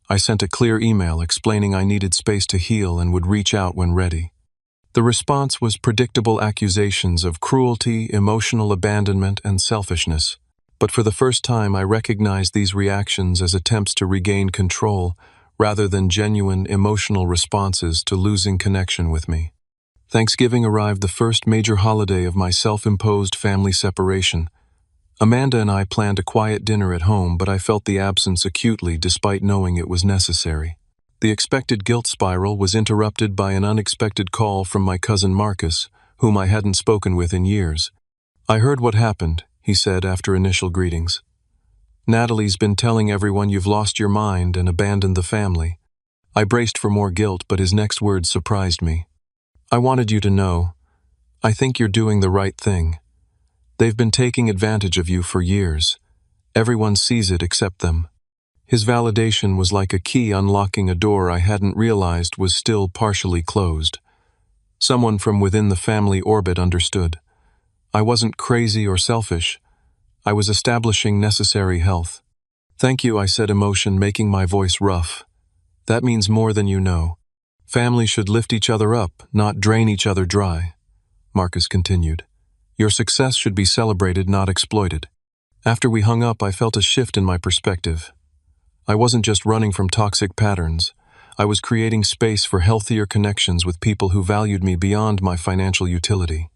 I sent a clear email explaining I needed space to heal and would reach out when ready. The response was predictable accusations of cruelty, emotional abandonment, and selfishness. But for the first time, I recognized these reactions as attempts to regain control rather than genuine emotional responses to losing connection with me. Thanksgiving arrived, the first major holiday of my self-imposed family separation. Amanda and I planned a quiet dinner at home, but I felt the absence acutely despite knowing it was necessary. The expected guilt spiral was interrupted by an unexpected call from my cousin Marcus, whom I hadn't spoken with in years. "I heard what happened," he said after initial greetings. "Natalie's been telling everyone you've lost your mind and abandoned the family." I braced for more guilt, but his next words surprised me. "I wanted you to know. I think you're doing the right thing. They've been taking advantage of you for years. Everyone sees it except them." His validation was like a key unlocking a door I hadn't realized was still partially closed. Someone from within the family orbit understood. I wasn't crazy or selfish. I was establishing necessary health. "Thank you," I said, emotion making my voice rough. "That means more than you know. Families should lift each other up, not drain each other dry." Marcus continued. "Your success should be celebrated, not exploited." After we hung up, I felt a shift in my perspective. I wasn't just running from toxic patterns. I was creating space for healthier connections with people who valued me beyond my financial utility.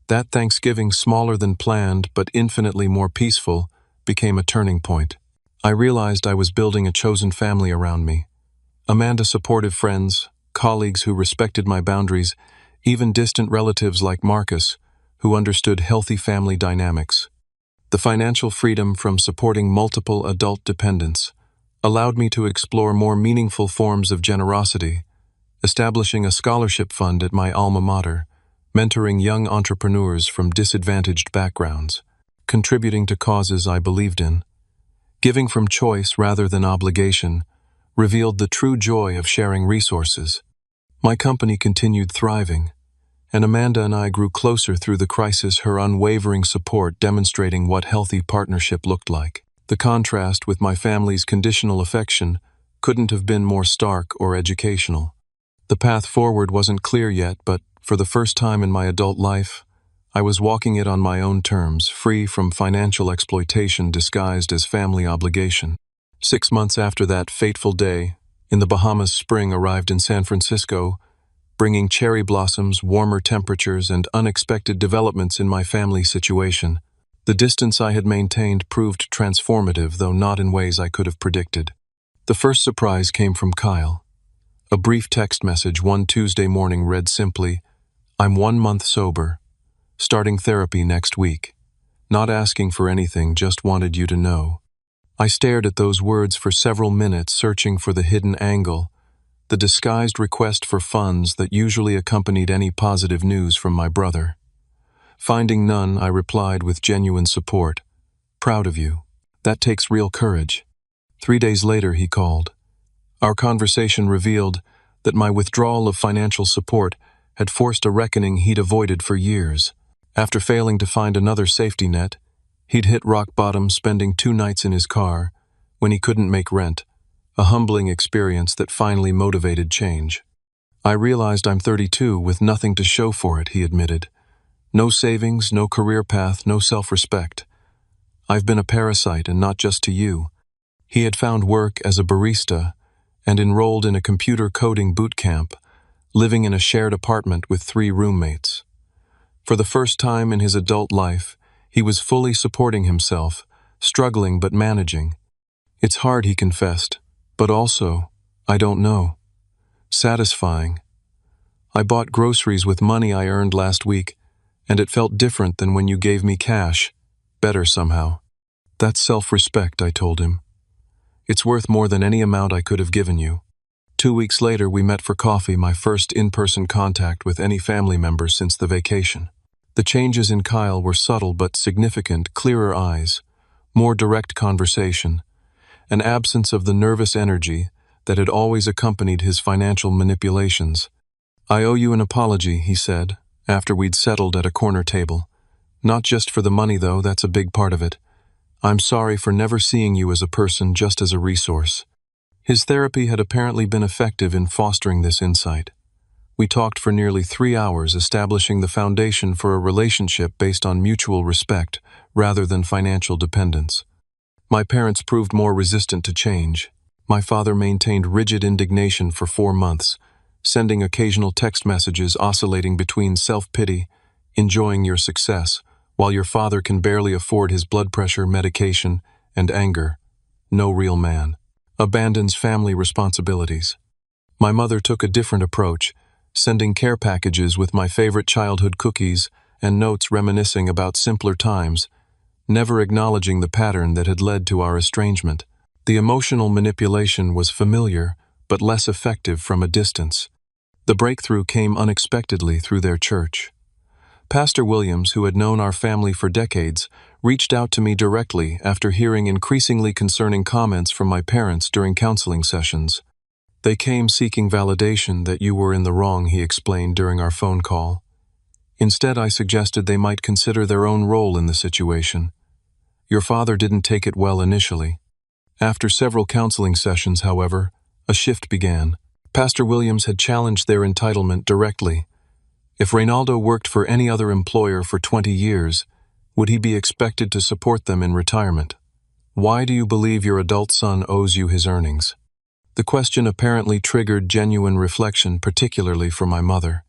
That Thanksgiving, smaller than planned but infinitely more peaceful, became a turning point. I realized I was building a chosen family around me. Amanda, supportive friends, colleagues who respected my boundaries, even distant relatives like Marcus, who understood healthy family dynamics. The financial freedom from supporting multiple adult dependents allowed me to explore more meaningful forms of generosity, establishing a scholarship fund at my alma mater, mentoring young entrepreneurs from disadvantaged backgrounds, contributing to causes I believed in. Giving from choice rather than obligation revealed the true joy of sharing resources. My company continued thriving, and Amanda and I grew closer through the crisis, her unwavering support demonstrating what healthy partnership looked like. The contrast with my family's conditional affection couldn't have been more stark or educational. The path forward wasn't clear yet, but for the first time in my adult life, I was walking it on my own terms, free from financial exploitation disguised as family obligation. 6 months after that fateful day, in the Bahamas, spring arrived in San Francisco, bringing cherry blossoms, warmer temperatures, and unexpected developments in my family situation. The distance I had maintained proved transformative, though not in ways I could have predicted. The first surprise came from Kyle. A brief text message one Tuesday morning read simply, "I'm 1 month sober. Starting therapy next week. Not asking for anything, just wanted you to know." I stared at those words for several minutes, searching for the hidden angle, the disguised request for funds that usually accompanied any positive news from my brother. Finding none, I replied with genuine support. "Proud of you. That takes real courage." 3 days later, he called. Our conversation revealed that my withdrawal of financial support had forced a reckoning he'd avoided for years. After failing to find another safety net, he'd hit rock bottom, spending 2 nights in his car when he couldn't make rent, a humbling experience that finally motivated change. "I realized I'm 32 with nothing to show for it," he admitted. "No savings, no career path, no self-respect. I've been a parasite, and not just to you." He had found work as a barista and enrolled in a computer coding boot camp, living in a shared apartment with 3 roommates. For the first time in his adult life, he was fully supporting himself, struggling but managing. "It's hard," he confessed, "but also, I don't know. Satisfying. I bought groceries with money I earned last week, and it felt different than when you gave me cash. Better somehow." "That's self-respect," I told him. "It's worth more than any amount I could have given you." 2 weeks later, we met for coffee, my first in-person contact with any family member since the vacation. The changes in Kyle were subtle but significant: clearer eyes, more direct conversation, an absence of the nervous energy that had always accompanied his financial manipulations. "I owe you an apology," he said, after we'd settled at a corner table. "Not just for the money, though, that's a big part of it. I'm sorry for never seeing you as a person, just as a resource." His therapy had apparently been effective in fostering this insight. We talked for nearly 3 hours, establishing the foundation for a relationship based on mutual respect rather than financial dependence. My parents proved more resistant to change. My father maintained rigid indignation for 4 months, sending occasional text messages oscillating between self-pity, enjoying your success, while your father can barely afford his blood pressure, medication, and anger. No real man. Abandons family responsibilities. My mother took a different approach, sending care packages with my favorite childhood cookies and notes reminiscing about simpler times, never acknowledging the pattern that had led to our estrangement. The emotional manipulation was familiar, but less effective from a distance. The breakthrough came unexpectedly through their church. Pastor Williams, who had known our family for decades, reached out to me directly after hearing increasingly concerning comments from my parents during counseling sessions. They came seeking validation that you were in the wrong, he explained during our phone call. Instead, I suggested they might consider their own role in the situation. Your father didn't take it well initially. After several counseling sessions, however, a shift began. Pastor Williams had challenged their entitlement directly. If Reynaldo worked for any other employer for 20 years, would he be expected to support them in retirement? Why do you believe your adult son owes you his earnings? The question apparently triggered genuine reflection, particularly for my mother.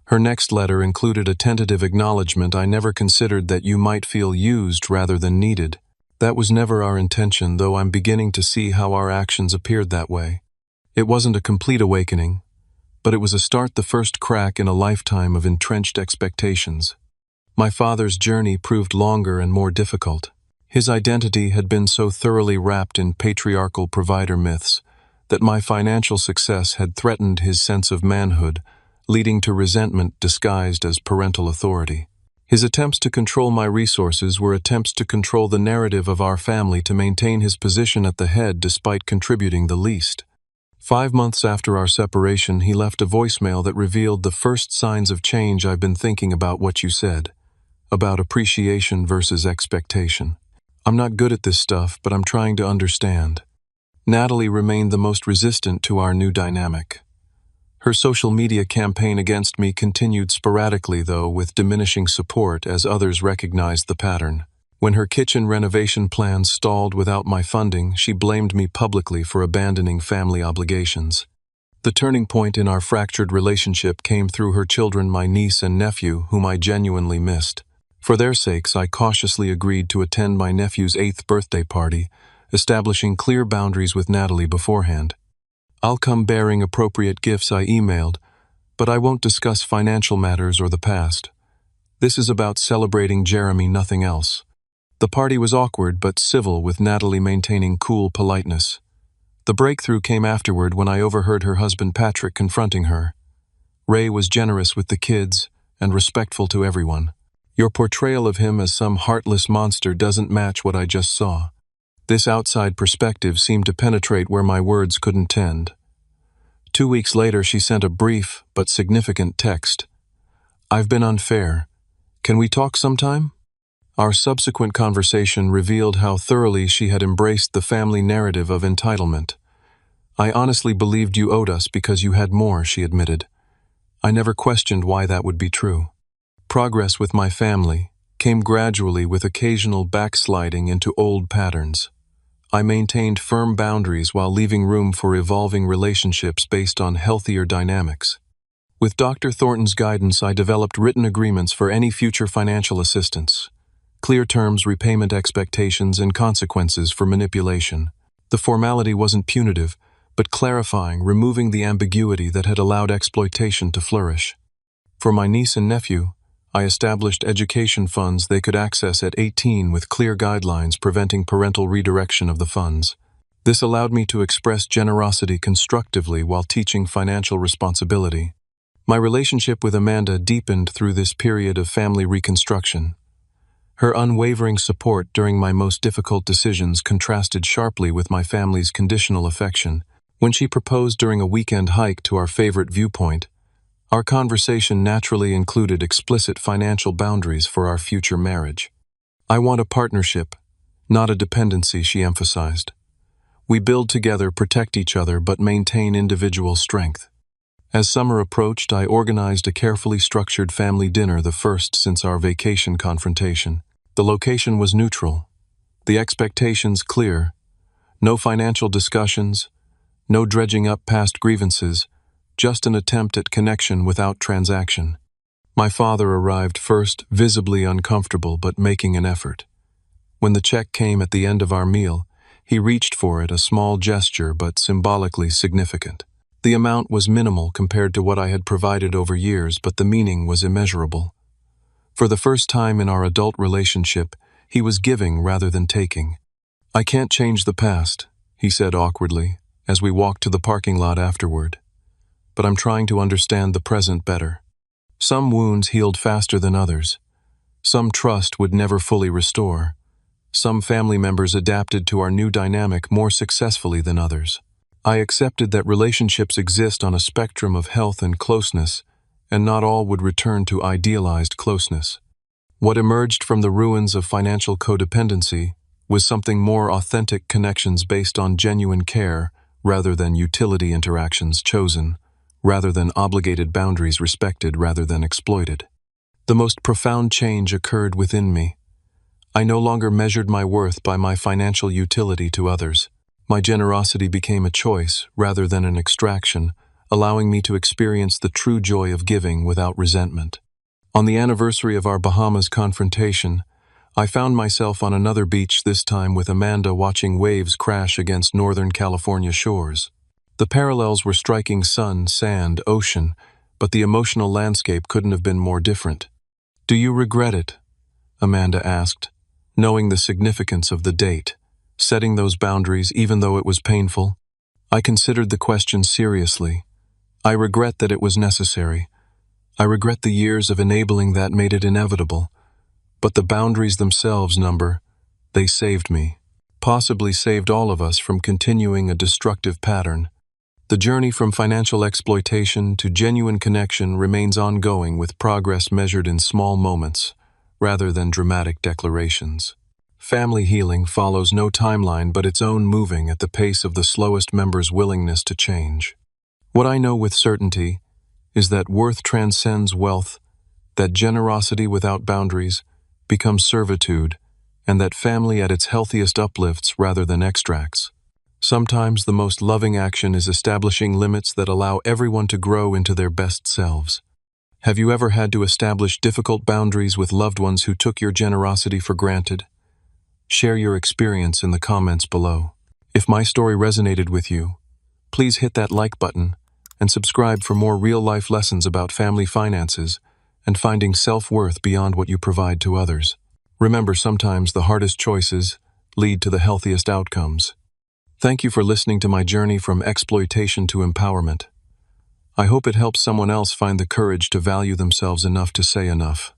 Her next letter included a tentative acknowledgement I never considered that you might feel used rather than needed. That was never our intention, though I'm beginning to see how our actions appeared that way. It wasn't a complete awakening, but it was a start, the first crack in a lifetime of entrenched expectations. My father's journey proved longer and more difficult. His identity had been so thoroughly wrapped in patriarchal provider myths that my financial success had threatened his sense of manhood, leading to resentment disguised as parental authority. His attempts to control my resources were attempts to control the narrative of our family to maintain his position at the head despite contributing the least. 5 months after our separation, he left a voicemail that revealed the first signs of change. I've been thinking about what you said, about appreciation versus expectation. I'm not good at this stuff, but I'm trying to understand. Natalie remained the most resistant to our new dynamic. Her social media campaign against me continued sporadically, though, with diminishing support as others recognized the pattern. When her kitchen renovation plans stalled without my funding, she blamed me publicly for abandoning family obligations. The turning point in our fractured relationship came through her children, my niece and nephew, whom I genuinely missed. For their sakes, I cautiously agreed to attend my nephew's 8th birthday party, establishing clear boundaries with Natalie beforehand. I'll come bearing appropriate gifts, I emailed, but I won't discuss financial matters or the past. This is about celebrating Jeremy, nothing else. The party was awkward but civil, with Natalie maintaining cool politeness. The breakthrough came afterward when I overheard her husband Patrick confronting her. Ray was generous with the kids and respectful to everyone. Your portrayal of him as some heartless monster doesn't match what I just saw. This outside perspective seemed to penetrate where my words couldn't tend. 2 weeks later, she sent a brief but significant text. I've been unfair. Can we talk sometime? Our subsequent conversation revealed how thoroughly she had embraced the family narrative of entitlement. I honestly believed you owed us because you had more, she admitted. I never questioned why that would be true. Progress with my family came gradually, with occasional backsliding into old patterns. I maintained firm boundaries while leaving room for evolving relationships based on healthier dynamics. With Dr. Thornton's guidance, I developed written agreements for any future financial assistance. Clear terms, repayment expectations, and consequences for manipulation. The formality wasn't punitive, but clarifying, removing the ambiguity that had allowed exploitation to flourish. For my niece and nephew, I established education funds they could access at 18 with clear guidelines preventing parental redirection of the funds. This allowed me to express generosity constructively while teaching financial responsibility. My relationship with Amanda deepened through this period of family reconstruction. Her unwavering support during my most difficult decisions contrasted sharply with my family's conditional affection. When she proposed during a weekend hike to our favorite viewpoint, our conversation naturally included explicit financial boundaries for our future marriage. I want a partnership, not a dependency, she emphasized. We build together, protect each other, but maintain individual strength. As summer approached, I organized a carefully structured family dinner, the first since our vacation confrontation. The location was neutral, the expectations clear. No financial discussions, no dredging up past grievances, just an attempt at connection without transaction. My father arrived first, visibly uncomfortable but making an effort. When the check came at the end of our meal, he reached for it, a small gesture but symbolically significant. The amount was minimal compared to what I had provided over years, but the meaning was immeasurable. For the first time in our adult relationship, he was giving rather than taking. "I can't change the past," he said awkwardly, as we walked to the parking lot afterward. "But I'm trying to understand the present better. Some wounds healed faster than others. Some trust would never fully restore. Some family members adapted to our new dynamic more successfully than others. I accepted that relationships exist on a spectrum of health and closeness, and not all would return to idealized closeness. What emerged from the ruins of financial codependency was something more authentic, connections based on genuine care rather than utility, interactions chosen rather than obligated, boundaries respected rather than exploited. The most profound change occurred within me. I no longer measured my worth by my financial utility to others. My generosity became a choice rather than an extraction, allowing me to experience the true joy of giving without resentment. On the anniversary of our Bahamas confrontation, I found myself on another beach, this time with Amanda, watching waves crash against Northern California shores. The parallels were striking: sun, sand, ocean, but the emotional landscape couldn't have been more different. "Do you regret it?" Amanda asked, knowing the significance of the date, setting those boundaries even though it was painful. I considered the question seriously. I regret that it was necessary. I regret the years of enabling that made it inevitable. But the boundaries themselves, they saved me. Possibly saved all of us from continuing a destructive pattern. The journey from financial exploitation to genuine connection remains ongoing, with progress measured in small moments, rather than dramatic declarations. Family healing follows no timeline but its own, moving at the pace of the slowest member's willingness to change. What I know with certainty is that worth transcends wealth, that generosity without boundaries becomes servitude, and that family at its healthiest uplifts rather than extracts. Sometimes the most loving action is establishing limits that allow everyone to grow into their best selves. Have you ever had to establish difficult boundaries with loved ones who took your generosity for granted? Share your experience in the comments below. If my story resonated with you, please hit that like button and subscribe for more real-life lessons about family finances and finding self-worth beyond what you provide to others. Remember, sometimes the hardest choices lead to the healthiest outcomes. Thank you for listening to my journey from exploitation to empowerment. I hope it helps someone else find the courage to value themselves enough to say enough.